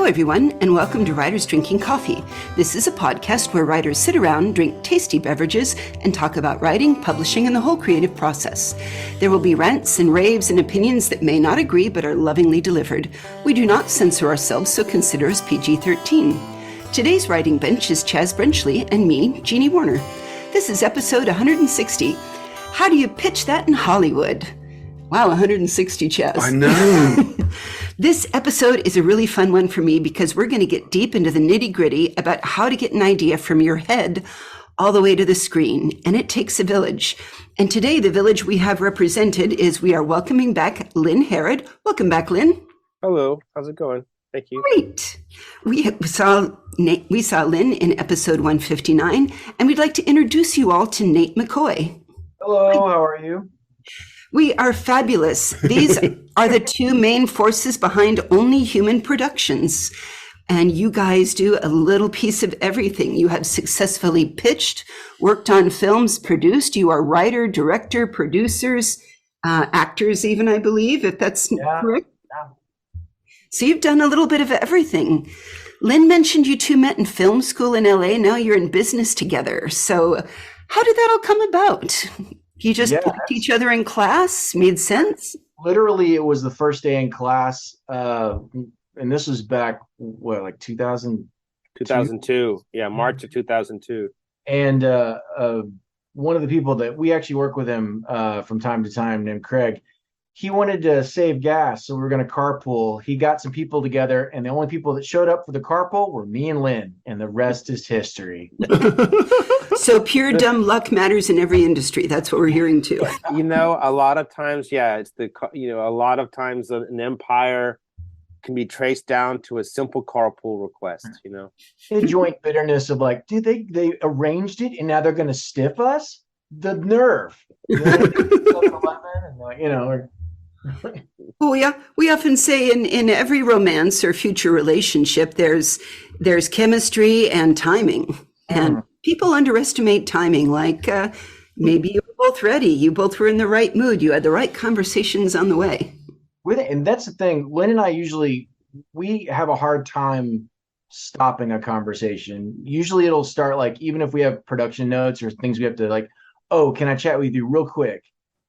Hello, everyone, and welcome to Writers Drinking Coffee. This is a podcast where writers sit around, drink tasty beverages, and talk about writing, publishing, and the whole creative process. There will be rants and raves and opinions that may not agree but are lovingly delivered. We do not censor ourselves, so consider us PG-13. Today's writing bench is Chaz Brenchley and me, Jeannie Warner. This is episode 160. How do you pitch that in Hollywood? Wow, 160, Chaz. I know. This episode is a really fun one for me because we're going to get deep into the nitty-gritty about how to get an idea from your head all the way to the screen, and it takes a village. And today, the village we have represented is we are welcoming back Lynn Harrod. Welcome back, Lynn. Hello. How's it going? Thank you. Great. We saw Lynn in episode 159, and we'd like to introduce you all to Nate McCoy. Hello, how are you? We are fabulous. These are the two main forces behind Only Human Productions. And you guys do a little piece of everything. You have successfully pitched, worked on films, produced. You are writer, director, producers, actors even, I believe, if that's correct. Yeah. So you've done a little bit of everything. Lynn mentioned you two met in film school in LA. Now you're in business together. So how did that all come about? You just picked each other in class? Made sense? Literally, it was the first day in class. And this was back, like 2000? 2002. Yeah, March of 2002. And one of the people that we actually work with him from time to time, named Craig, he wanted to save gas, so we were going to carpool. He got some people together, and the only people that showed up for the carpool were me and Lynn, and the rest is history. So pure dumb luck matters in every industry. That's what we're hearing too. You know, a lot of times, it's a lot of times an empire can be traced down to a simple carpool request, The joint bitterness of like, dude, they arranged it, and now they're going to stiff us? The nerve. Well, yeah, we often say in every romance or future relationship, there's chemistry and timing, and people underestimate timing. Like maybe you were both ready, you both were in the right mood, you had the right conversations on the way. With it, and that's the thing. Lynn and I we have a hard time stopping a conversation. Usually, it'll start like even if we have production notes or things we have to like. Oh, can I chat with you real quick?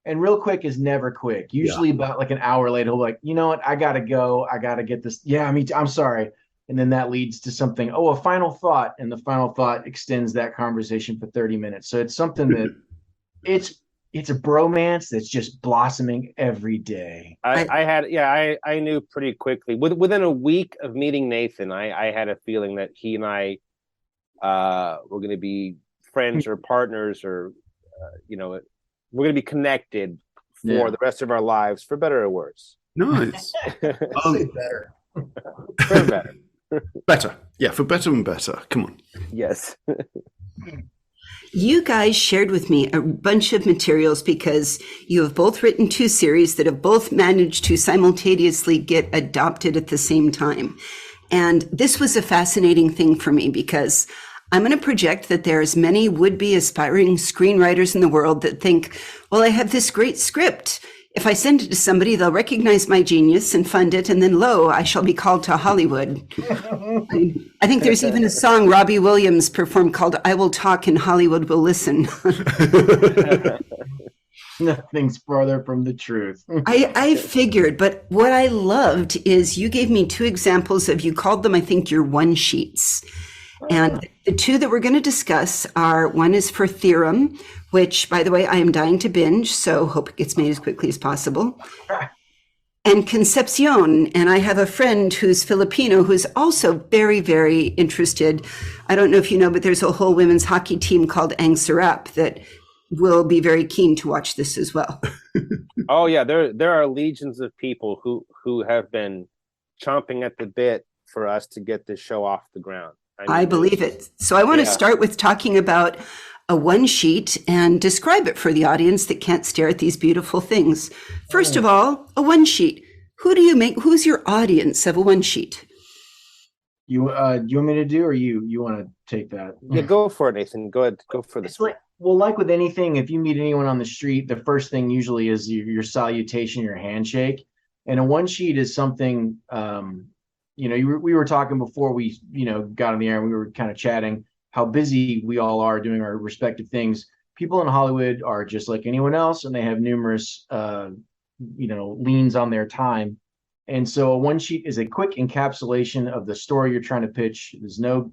And real quick is never quick. Usually about like an hour later, he'll be like, you know what? I got to go. I got to get this. Yeah, I'm sorry. And then that leads to something. Oh, a final thought. And the final thought extends that conversation for 30 minutes. So it's something that it's a bromance that's just blossoming every day. I knew pretty quickly. Within a week of meeting Nathan, I had a feeling that he and I were going to be friends or partners or we're going to be connected for the rest of our lives, for better or worse. Nice. Better. For better. Better. Yeah, for better and better. Come on. Yes. You guys shared with me a bunch of materials because you have both written two series that have both managed to simultaneously get adopted at the same time. And this was a fascinating thing for me because I'm going to project that there's many would-be aspiring screenwriters in the world that think, well, I have this great script. If I send it to somebody, they'll recognize my genius and fund it, and then lo, I shall be called to Hollywood. I think there's even a song Robbie Williams performed called I Will Talk and Hollywood Will Listen. Nothing's farther from the truth. I figured, but what I loved is you gave me two examples of, you called them, I think, your one sheets. And the two that we're going to discuss are, one is for Theorem, which, by the way, I am dying to binge, so hope it gets made as quickly as possible. And Concepcion, and I have a friend who's Filipino who's also very, very interested. I don't know if you know, but there's a whole women's hockey team called Ang Sarap that will be very keen to watch this as well. Oh, yeah, there are legions of people who have been chomping at the bit for us to get this show off the ground. I believe it. So I want to start with talking about a one sheet and describe it for the audience that can't stare at these beautiful things. First of all, a one sheet. Who's your audience of a one sheet? You want me to do, or you want to take that? Yeah, go for it, Nathan. Go ahead. Go for this. Like with anything, if you meet anyone on the street, the first thing usually is your salutation, your handshake. And a one sheet is something we were talking before we, got on the air, and we were kind of chatting how busy we all are doing our respective things. People in Hollywood are just like anyone else, and they have numerous, liens on their time. And so a one sheet is a quick encapsulation of the story you're trying to pitch. There's no,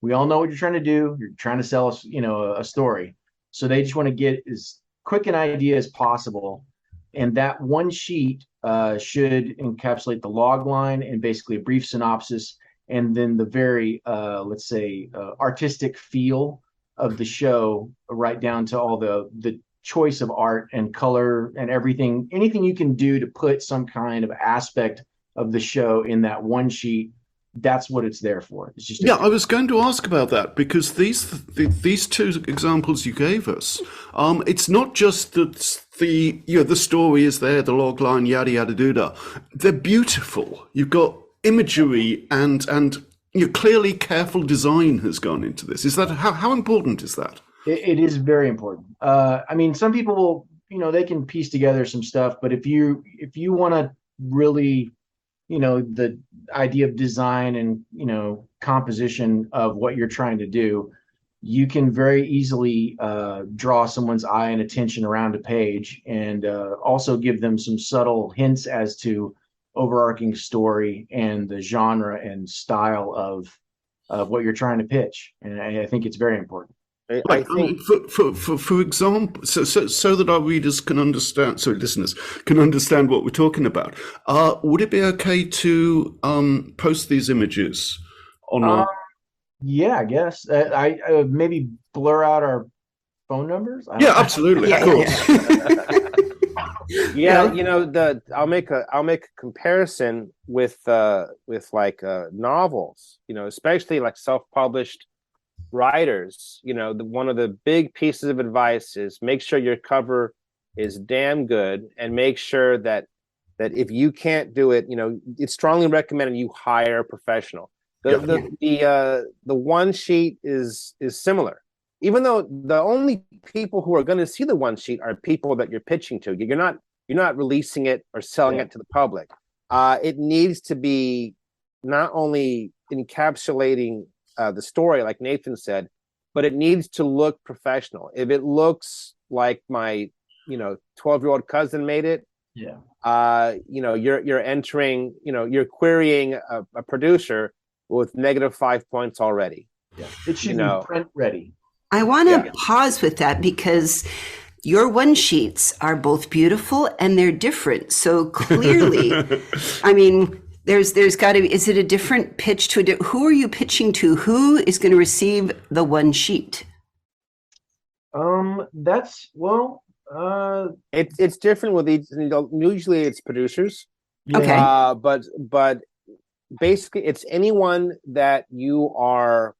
we all know what you're trying to do. You're trying to sell us, a story. So they just want to get as quick an idea as possible. And that one sheet should encapsulate the log line and basically a brief synopsis, and then the very, let's say, artistic feel of the show, right down to all the choice of art and color and anything you can do to put some kind of aspect of the show in that one sheet. That's what it's there for. It's just I was going to ask about that, because these two examples you gave us, it's not just that the story is there, the log line, yada yada dooda. They're beautiful. You've got imagery and clearly careful design has gone into this. Is that how important is that? It is very important. I mean, some people will, they can piece together some stuff, but if you want to really, the idea of design and, composition of what you're trying to do, you can very easily draw someone's eye and attention around a page, and also give them some subtle hints as to overarching story and the genre and style of what you're trying to pitch. And I think it's very important. I think, for example, so that our readers can understand, listeners can understand what we're talking about. Would it be okay to post these images online? Yeah, I guess. I maybe blur out our phone numbers. Absolutely, of course. I'll make a comparison with like novels. Especially like self-published writers. One of the big pieces of advice is make sure your cover is damn good, and make sure that if you can't do it, it's strongly recommended you hire a professional. The one sheet is similar, even though the only people who are going to see the one sheet are people that you're pitching to. You're not releasing it or selling it to the public. It needs to be not only encapsulating the story, like Nathan said, but it needs to look professional. If it looks like my 12-year-old cousin made it, you're entering, you're querying a producer with -5 points already. It should be print ready. I want to pause with that, because your one sheets are both beautiful and they're different. So clearly, I mean, there's got to be, is it a different pitch to who are you pitching to? Who is going to receive the one sheet? It's different with each. Usually it's producers. Okay. But basically it's anyone that you are,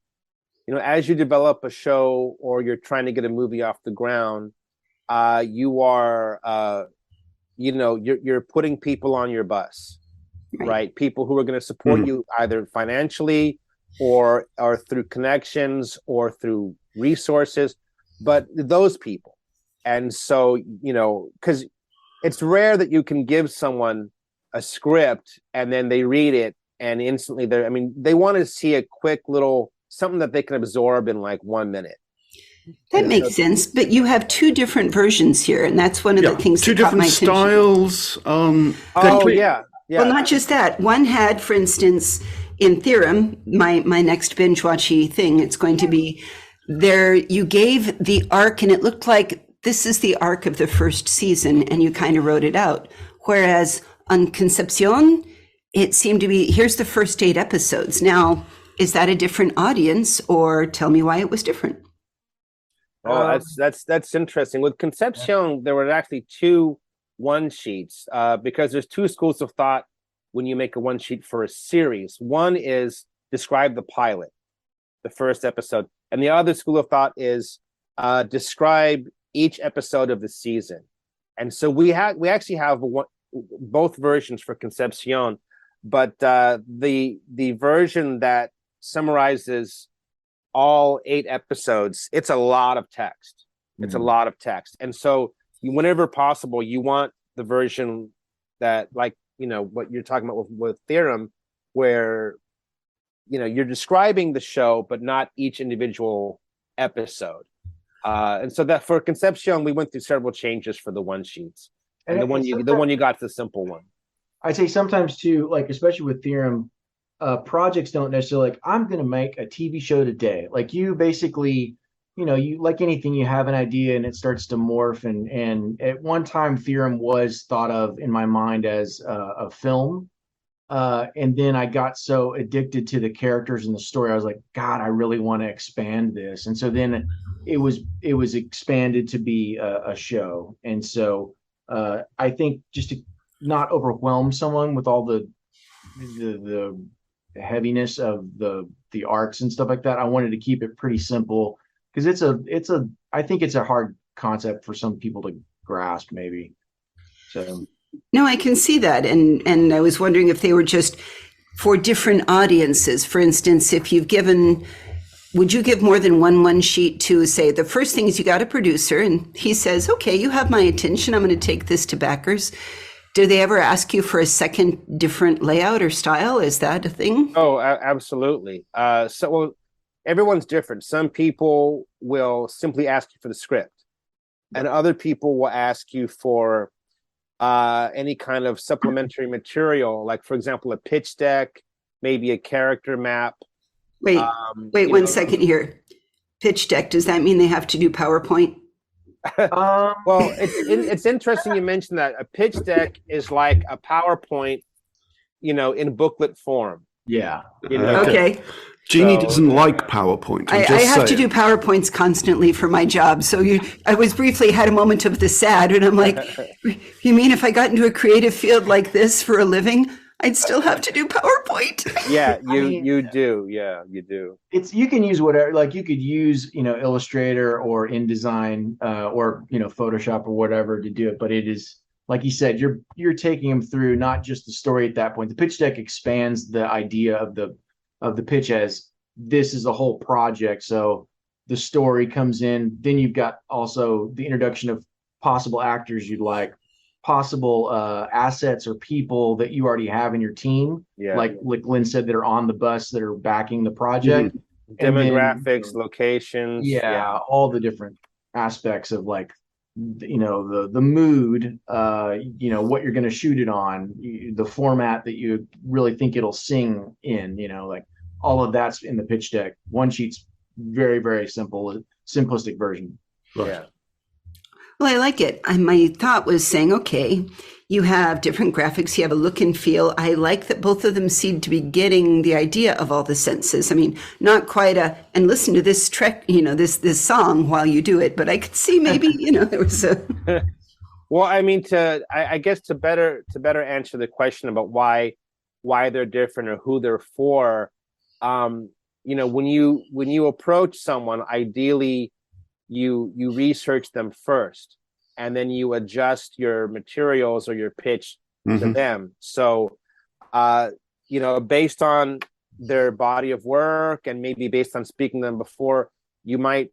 as you develop a show or you're trying to get a movie off the ground, you are, you're putting people on your bus. Right. People who are going to support you either financially or through connections or through resources, but those people. And so, because it's rare that you can give someone a script and then they read it and instantly they want to see a quick little something that they can absorb in like 1 minute. That makes sense, but you have two different versions here, and that's one of the things two that caught my different attention. styles. Yeah. Well, not just that. One had, for instance, in Theorem, my next binge-watchy thing, it's going to be there. You gave the arc, and it looked like this is the arc of the first season, and you kind of wrote it out. Whereas on Concepcion, it seemed to be, here's the first 8 episodes. Now, is that a different audience, or tell me why it was different? Oh, that's interesting. With Concepcion, there were actually 2 one sheets, because there's 2 schools of thought when you make a one sheet for a series. One is describe the pilot, the first episode, and the other school of thought is describe each episode of the season. And so we actually have both versions for Concepcion, but the version that summarizes all 8 episodes, it's a lot of text. It's a lot of text, and so whenever possible, you want the version that, like, what you're talking about with Theorem, where you're describing the show, but not each individual episode. And so that for Concepcion, we went through several changes for the one sheets, and the one you got is the simple one. I'd say sometimes too, like especially with Theorem, projects don't necessarily like I'm going to make a TV show today. Like you basically, you like anything, you have an idea and it starts to morph. And at one time, Theorem was thought of in my mind as a film. And then I got so addicted to the characters and the story, I was like, God, I really want to expand this. And so then it was expanded to be a show. And so I think just to not overwhelm someone with all the heaviness of the arcs and stuff like that, I wanted to keep it pretty simple because I think it's a hard concept for some people to grasp, maybe. So. No, I can see that. And I was wondering if they were just for different audiences. For instance, would you give more than one sheet to, say, the first thing is you got a producer and he says, okay, you have my attention, I'm going to take this to backers. Do they ever ask you for a second different layout or style? Is that a thing? Oh, absolutely. So everyone's different. Some people will simply ask you for the script, and other people will ask you for any kind of supplementary material, like, for example, a pitch deck, maybe a character map. Wait 1 second here. Pitch deck, does that mean they have to do PowerPoint? Well, it's interesting you mentioned that. A pitch deck is like a PowerPoint, in booklet form. Yeah. Okay. Jeannie doesn't like PowerPoint. I have to do PowerPoints constantly for my job. So I was briefly had a moment of the sad, and I'm like, you mean if I got into a creative field like this for a living, I'd still have to do PowerPoint? Yeah, you do. Yeah, you do. You can use whatever, like you could use, Illustrator or InDesign or, Photoshop or whatever to do it. But it is, like you said, you're taking them through not just the story at that point. The pitch deck expands the idea of the pitch as this is a whole project. So the story comes in, then you've got also the introduction of possible actors you'd like, possible assets or people that you already have in your team, like Lynn said, that are on the bus that are backing the project. Demographics, locations, all the different aspects of like the mood, what you're going to shoot it on, the format that you really think it'll sing in, like all of that's in the pitch deck. One sheet's very, very simple, simplistic version. Yeah. Well, I like it. My thought was saying, okay, you have different graphics, you have a look and feel. I like that both of them seem to be getting the idea of all the senses. I mean, not quite and listen to this track, this song while you do it, but I could see maybe, there was a. Well, I mean, I guess to better answer the question about why they're different or who they're for, when you approach someone, ideally you research them first, and then you adjust your materials or your pitch to them. So, based on their body of work and maybe based on speaking to them before, you might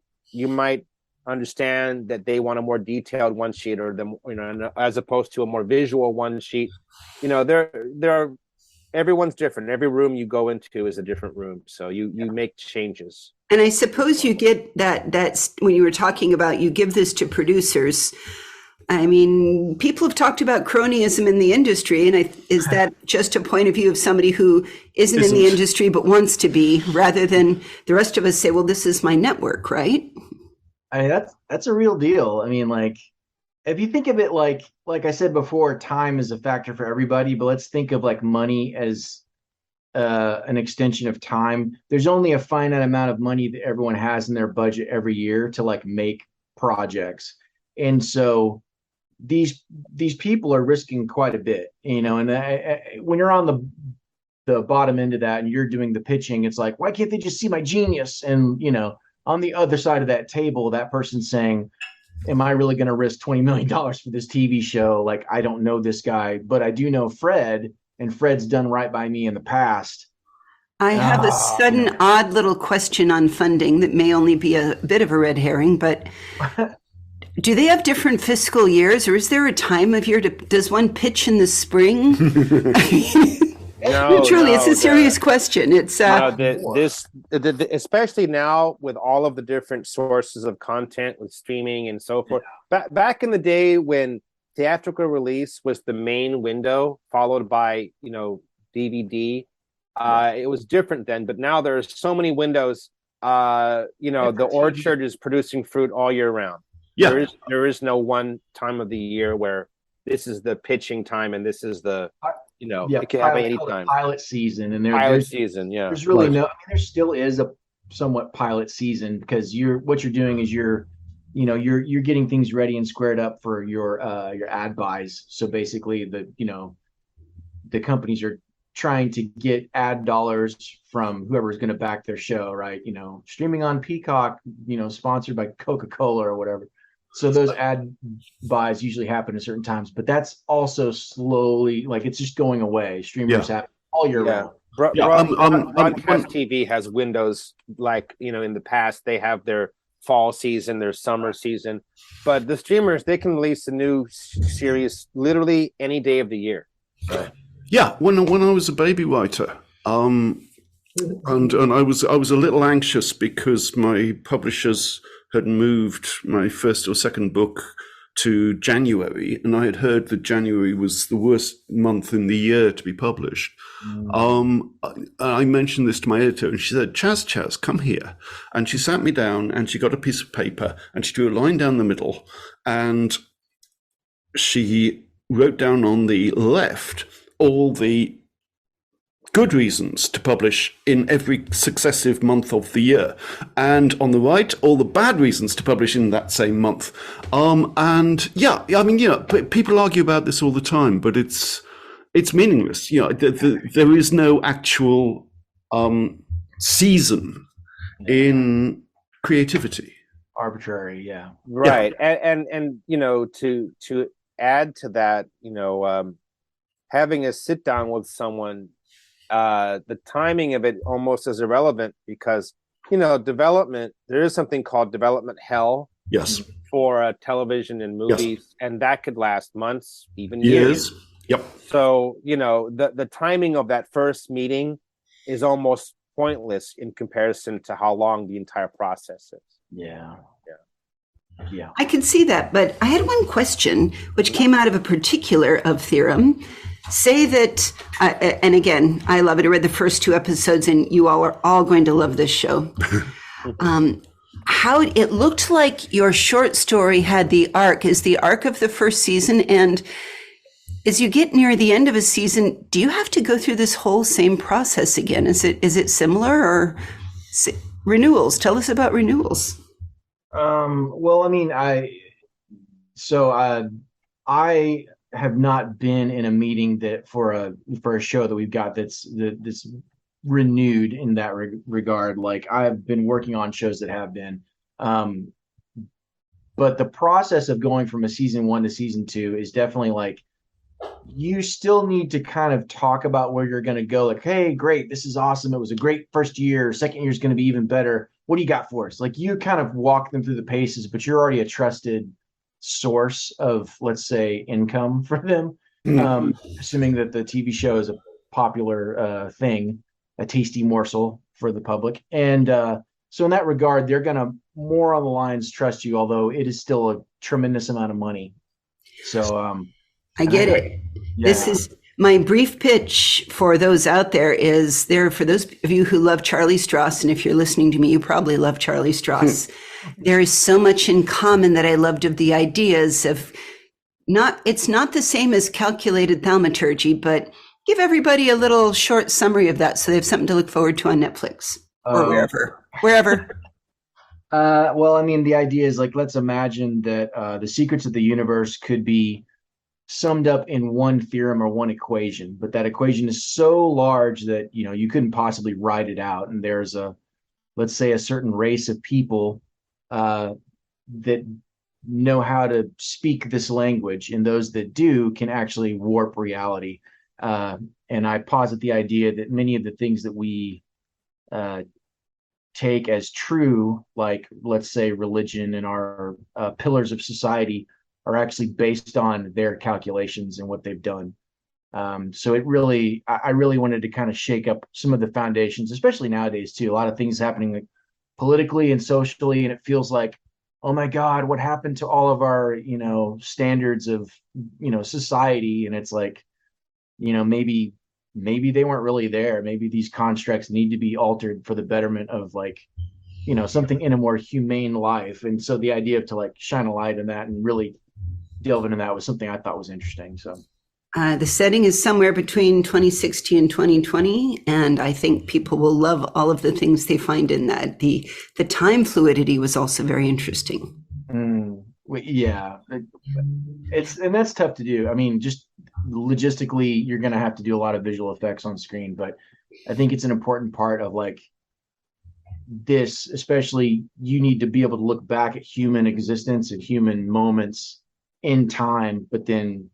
understand that they want a more detailed one sheet, or as opposed to a more visual one sheet. Everyone's different. Every room you go into is a different room. So you make changes. And I suppose you get that's when you were talking about, you give this to producers. I mean, people have talked about cronyism in the industry. And is that just a point of view of somebody who isn't in the industry, but wants to be, rather than the rest of us say, well, this is my network, right? I mean, that's a real deal. I mean, like, if you think of it like I said before, time is a factor for everybody, but let's think of like money as an extension of time. There's only a finite amount of money that everyone has in their budget every year to like make projects. And so these people are risking quite a bit, and when you're on the bottom end of that and you're doing the pitching, it's like, why can't they just see my genius? And, on the other side of that table, that person's saying, am I really going to risk $20 million for this TV show? Like, I don't know this guy, but I do know Fred, and Fred's done right by me in the past. I have a sudden odd little question on funding that may only be a bit of a red herring, but do they have different fiscal years, or is there a time of year does one pitch in the spring? No, No, truly, it's no, a serious question. It's no, More. especially now with all of the different sources of content with streaming and so forth. Back in the day when theatrical release was the main window, followed by DVD, it was different then. But now there's so many windows. The orchard is producing fruit all year round. Yeah. There is no one time of the year where this is the pitching time and this is the it can happen anytime. Pilot season, and Pilot season, yeah. there's really Right. no. I mean, there still is a somewhat pilot season because what you're doing is you're getting things ready and squared up for your ad buys. So basically, the companies are trying to get ad dollars from whoever's going to back their show, right? Streaming on Peacock, sponsored by Coca-Cola or whatever. So those ad buys usually happen at certain times, but that's also slowly, like, it's just going away. Streamers have all year round. Broadcast TV has windows, like, in the past they have their fall season, their summer season, but the streamers, they can release a new series literally any day of the year. So. Yeah, when I was a baby writer, and I was a little anxious because my publishers had moved my first or second book to January, and I had heard that January was the worst month in the year to be published. I mentioned this to my editor, and she said, Chaz, come here. And she sat me down, and she got a piece of paper, and she drew a line down the middle, and she wrote down on the left all the good reasons to publish in every successive month of the year, and on the right, all the bad reasons to publish in that same month. People argue about this all the time, but it's meaningless. There is no actual season in creativity. Arbitrary, yeah. Right. Yeah. And to add to that, having a sit down with someone, the timing of it almost is irrelevant because, development, there is something called development hell. Yes. For television and movies, and that could last months, even years. Yep. So, the timing of that first meeting is almost pointless in comparison to how long the entire process is. Yeah. I can see that, but I had one question which came out of a particular of Theorem. Say that, and again, I love it. I read the first 2 episodes, and you all are all going to love this show. How it looked like your short story had the arc of the first season, and as you get near the end of a season, do you have to go through this whole same process again? Is it similar, or renewals? Tell us about renewals. Well, I mean, I have not been in a meeting that for a show that we've got that's renewed in that regard. Like, I've been working on shows that have been, but the process of going from a season 1 to season 2 is definitely like, you still need to kind of talk about where you're going to go. Like, hey, great, this is awesome. It was a great first year. Second year is going to be even better. What do you got for us? Like, you kind of walk them through the paces, but you're already a trusted source of, let's say, income for them. Assuming that the TV show is a popular thing, a tasty morsel for the public. And so in that regard, they're going to more on the lines trust you, although it is still a tremendous amount of money. So I get it. Yeah. This is my brief pitch for those out there is there for those of you who love Charlie Strauss. And if you're listening to me, you probably love Charlie Strauss. There is so much in common that I loved of the ideas of it's not the same as calculated thaumaturgy, but give everybody a little short summary of that so they have something to look forward to on Netflix or wherever. Well, I mean, the idea is like, let's imagine that the secrets of the universe could be summed up in one theorem or one equation, but that equation is so large that, you couldn't possibly write it out. And there's let's say a certain race of people that know how to speak this language, and those that do can actually warp reality. And I posit the idea that many of the things that we take as true, like, let's say, religion and our pillars of society, are actually based on their calculations and what they've done. So it really, I really wanted to kind of shake up some of the foundations, especially nowadays too. A lot of things happening like politically and socially, and it feels like, oh my God, what happened to all of our, standards of, society? And it's like, maybe they weren't really there. Maybe these constructs need to be altered for the betterment of like, something in a more humane life. And so the idea of to like shine a light in that and really delve into that was something I thought was interesting. So The setting is somewhere between 2016 and 2020, and I think people will love all of the things they find in that. The time fluidity was also very interesting. yeah, and that's tough to do. I mean, just logistically, you're going to have to do a lot of visual effects on screen, but I think it's an important part of like this, especially you need to be able to look back at human existence and human moments in time, but then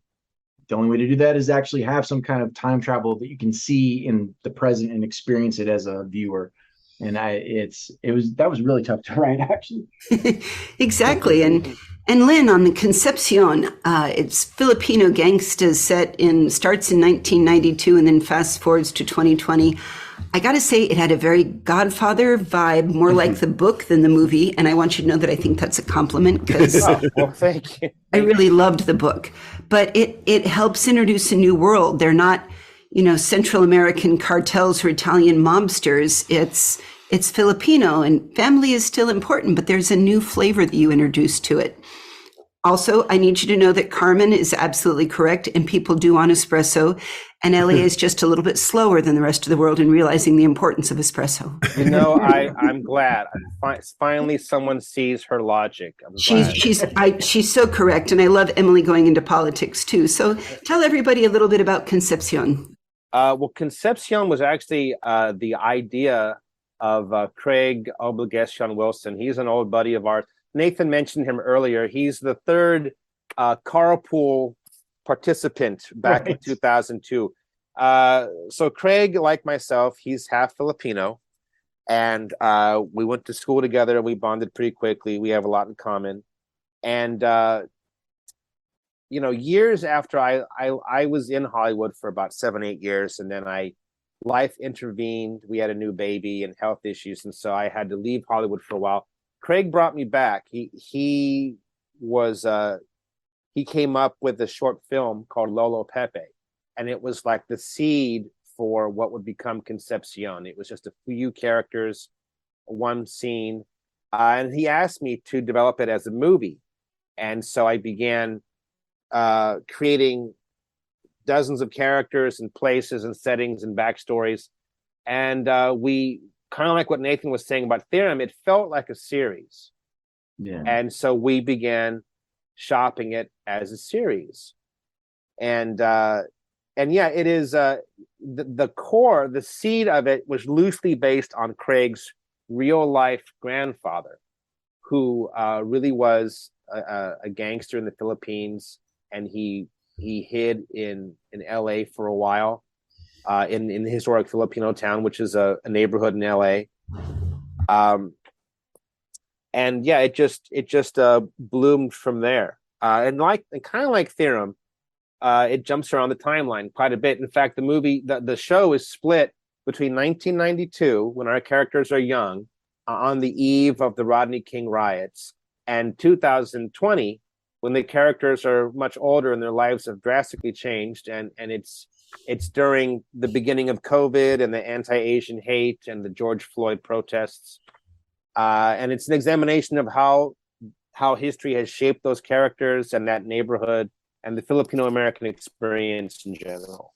the only way to do that is actually have some kind of time travel that you can see in the present and experience it as a viewer. And that was really tough to write actually. Exactly. And Lynn, on the Concepcion, it's Filipino gangsters starts in 1992 and then fast forwards to 2020. I got to say, it had a very Godfather vibe, more like the book than the movie. And I want you to know that I think that's a compliment because well, thank you. I really loved the book. But it helps introduce a new world. They're not, Central American cartels or Italian mobsters. It's Filipino, and family is still important, but there's a new flavor that you introduce to it. Also, I need you to know that Carmen is absolutely correct, and people do want espresso, and LA is just a little bit slower than the rest of the world in realizing the importance of espresso. I'm glad. Finally someone sees her logic. She's so correct, and I love Emily going into politics too. So tell everybody a little bit about Concepcion. Well, Concepcion was actually the idea of Craig Obligation Wilson. He's an old buddy of ours. Nathan mentioned him earlier. He's the third carpool participant back in 2002. So Craig, like myself, he's half Filipino, and we went to school together and we bonded pretty quickly. We have a lot in common. And years after I was in Hollywood for about 7-8 years, and then life intervened. We had a new baby and health issues, and so I had to leave Hollywood for a while. Craig brought me back. He came up with a short film called Lolo Pepe, and it was like the seed for what would become Concepcion. It was just a few characters, one scene, and he asked me to develop it as a movie, and so I began creating dozens of characters and places and settings and backstories, and we. Kind of like what Nathan was saying about Theorem, it felt like a series. Yeah. And so we began shopping it as a series. And yeah, it is the core, the seed of it was loosely based on Craig's real life grandfather, who really was a gangster in the Philippines, and he hid in LA for a while. In the historic Filipino town, which is a neighborhood in LA, and yeah, it just bloomed from there. And kind of like Theorem, it jumps around the timeline quite a bit. In fact, the show is split between 1992, when our characters are young, on the eve of the Rodney King riots, and 2020, when the characters are much older and their lives have drastically changed, and it's during the beginning of COVID and the anti-Asian hate and the George Floyd protests. And it's an examination of how history has shaped those characters and that neighborhood and the Filipino-American experience in general.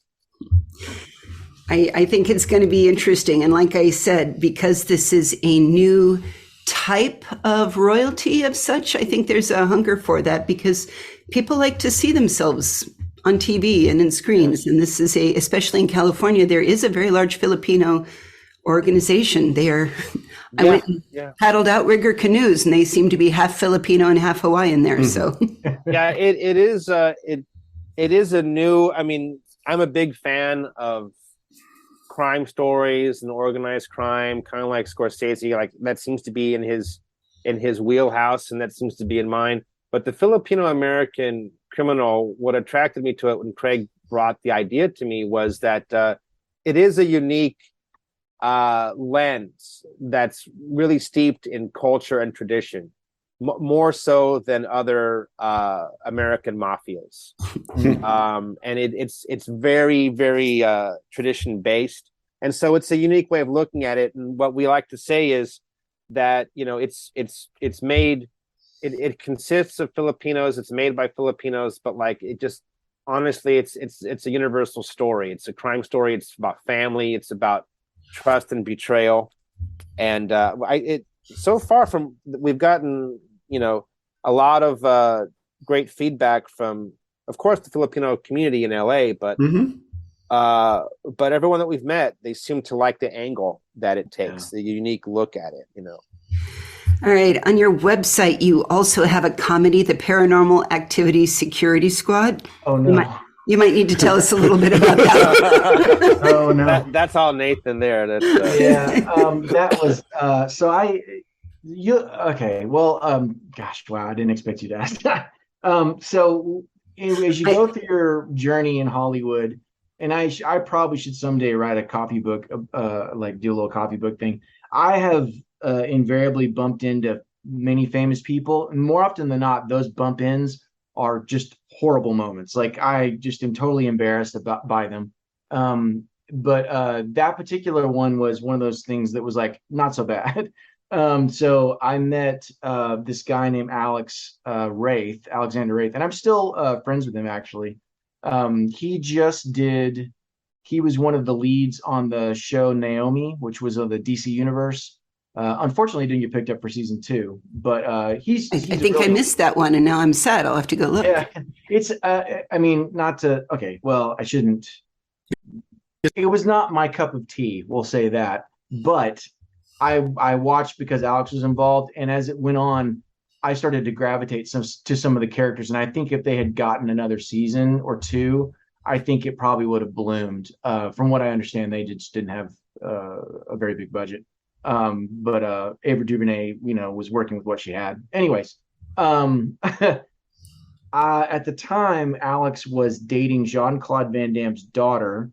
I think it's going to be interesting. And like I said, because this is a new type of royalty of such, I think there's a hunger for that, because people like to see themselves on TV and in screens. And this is especially in California, there is a very large Filipino organization there. I went and paddled outrigger canoes, and they seem to be half Filipino and half Hawaiian there. So yeah, it is a new, I mean, I'm a big fan of crime stories and organized crime, kind of like Scorsese. Like, that seems to be in his wheelhouse, and that seems to be in mine. But the Filipino American criminal, what attracted me to it when Craig brought the idea to me was that it is a unique lens that's really steeped in culture and tradition, more so than other American mafias. And it's very, very tradition based, and so it's a unique way of looking at it. And what we like to say is that it's made. It consists of Filipinos. It's made by Filipinos, but like it just honestly, it's a universal story. It's a crime story. It's about family. It's about trust and betrayal. And so far from we've gotten a lot of great feedback from, of course, the Filipino community in LA, but everyone that we've met, they seem to like the angle that it takes, the unique look at it. All right. On your website, you also have a comedy, The Paranormal Activity Security Squad. Oh, no. You might need to tell us a little bit about that. Oh, no. That's all Nathan there. That's that was okay. Well, gosh, wow, I didn't expect you to ask that. So as you go through your journey in Hollywood, and I probably should someday write a copybook, like do a little copybook thing. I have invariably bumped into many famous people, and more often than not, those bump ins are just horrible moments. Like I just am totally embarrassed by them. But that particular one was one of those things that was like not so bad. So I met this guy named Alexander Wraith, and I'm still friends with him actually. He was one of the leads on the show Naomi, which was of the DC universe. Unfortunately, didn't get picked up for season 2, but he's I think I missed that one, and now I'm sad. I'll have to go look. Yeah, it's. I mean, not to. Okay, well, I shouldn't. It was not my cup of tea. We'll say that. But I watched because Alex was involved, and as it went on, I started to gravitate to some of the characters. And I think if they had gotten another season or 2, I think it probably would have bloomed. From what I understand, they just didn't have a very big budget. But Ava DuVernay, was working with what she had. Anyways, at the time, Alex was dating Jean-Claude Van Damme's daughter.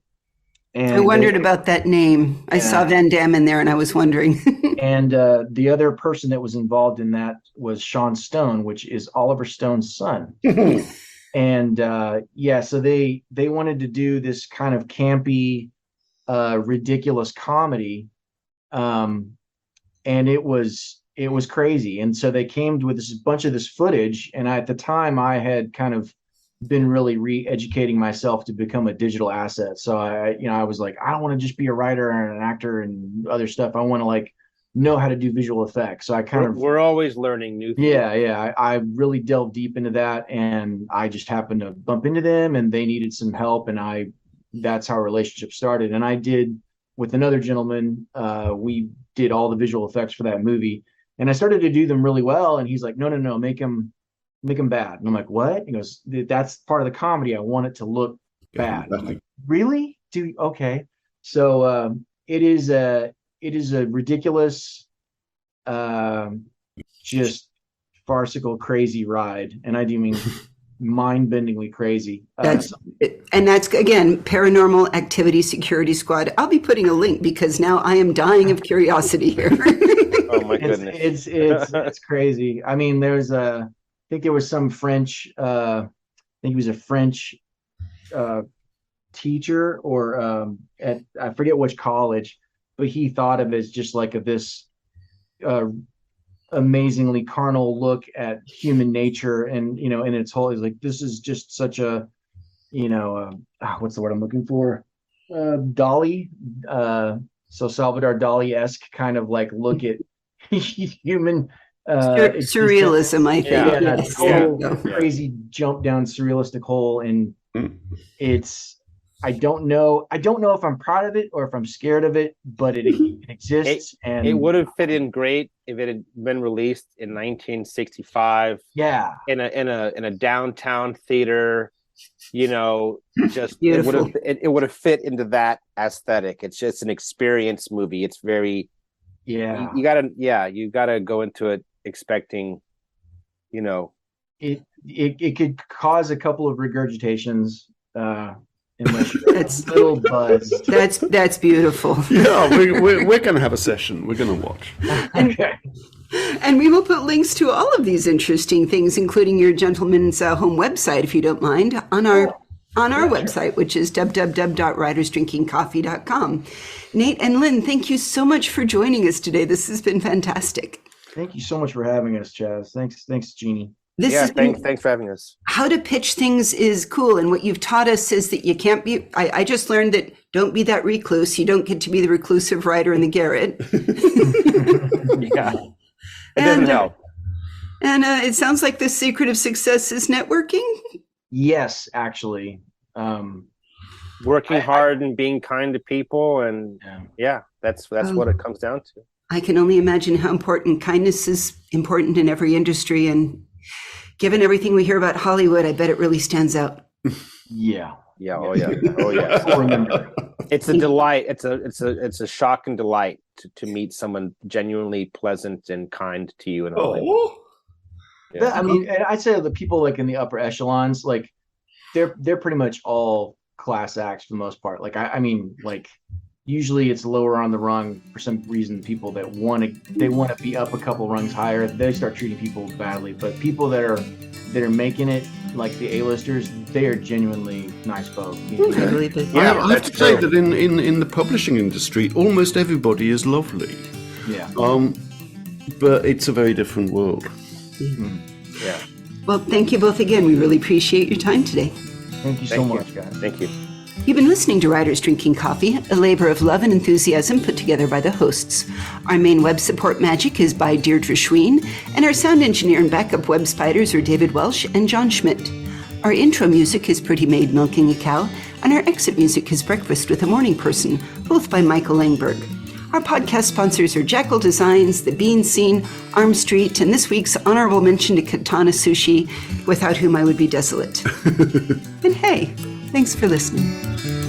And I wondered about that name. I saw Van Damme in there, and I was wondering. And the other person that was involved in that was Sean Stone, which is Oliver Stone's son. And so they wanted to do this kind of campy, ridiculous comedy. And it was crazy. And so they came with this bunch of this footage. And at the time I had kind of been really re-educating myself to become a digital asset. So I was like, I don't want to just be a writer and an actor and other stuff. I want to know how to do visual effects. So we're always learning new things. I really delved deep into that, and I just happened to bump into them, and they needed some help. And that's how our relationship started. And I did with another gentleman, we did all the visual effects for that movie, and I started to do them really well. And he's like, no, make them bad. And I'm like, what? He goes, that's part of the comedy. I want it to look bad. I'm like, really? Okay. So it is a ridiculous, just farcical, crazy ride. And I do mean mind-bendingly crazy. That's again, Paranormal Activity Security Squad. I'll be putting a link because now I am dying of curiosity here. Oh my goodness. It's crazy. I mean, I think there was some French, I think he was a French teacher or at, I forget which college, but he thought of it as just like this amazingly carnal look at human nature, and in its whole, is like, this is just such a what's the word I'm looking for, Dali, so Salvador Dali-esque kind of like look at human surrealism, I think. Crazy jump down surrealistic hole, and I don't know if I'm proud of it or if I'm scared of it, but it exists. And it would have fit in great if it had been released in 1965. Yeah, in a downtown theater, just beautiful. It would have fit into that aesthetic. It's just an experience movie. It's very you gotta go into it expecting, it could cause a couple of regurgitations. unless you're That's- a little buzzed. That's beautiful. Yeah, we're going to have a session. We're going to watch. Okay. And we will put links to all of these interesting things, including your gentleman's home website, if you don't mind, on our website, which is www.writersdrinkingcoffee.com. Nate and Lynn, thank you so much for joining us today. This has been fantastic. Thank you so much for having us, Chaz. Thanks, Jeannie. This Yeah, has been thanks for having us. how to pitch things is cool. And what you've taught us is that you can't be, I just learned that don't be that recluse. You don't get to be the reclusive writer in the garret. Yeah. It doesn't help. And it sounds like the secret of success is networking. Yes, actually. Working hard and being kind to people, and Yeah. that's what it comes down to. I can only imagine how important kindness is important in every industry. And given everything we hear about Hollywood, I bet it really stands out. Yeah. Yeah. Oh yeah. Oh yeah. I'll remember. It's a delight. It's a shock and delight to meet someone genuinely pleasant and kind to you in Hollywood. Oh, Yeah. I mean, and I'd say the people like in the upper echelons, like they're pretty much all class acts for the most part. Like I mean, like usually it's lower on the rung for some reason. People that want to be up a couple rungs higher, they start treating people badly. But people that are making it, like the A-listers, they are genuinely nice folk. You know? I believe it. Yeah, I have to say that in the publishing industry, almost everybody is lovely. Yeah. But it's a very different world. Yeah. Well, thank you both again. We really appreciate your time today. Thank you so Thank you. much, guys. Thank you. You've been listening to Writers Drinking Coffee, a labor of love and enthusiasm put together by the hosts. Our main web support magic is by Deirdre Schween, and our sound engineer and backup web spiders are David Welsh and John Schmidt. Our intro music is Pretty Maid Milking a Cow, and our exit music is Breakfast with a Morning Person, both by Michael Langberg. Our podcast sponsors are Jackal Designs, The Bean Scene, Arm Street, and this week's honorable mention to Katana Sushi, without whom I would be desolate. And hey, thanks for listening.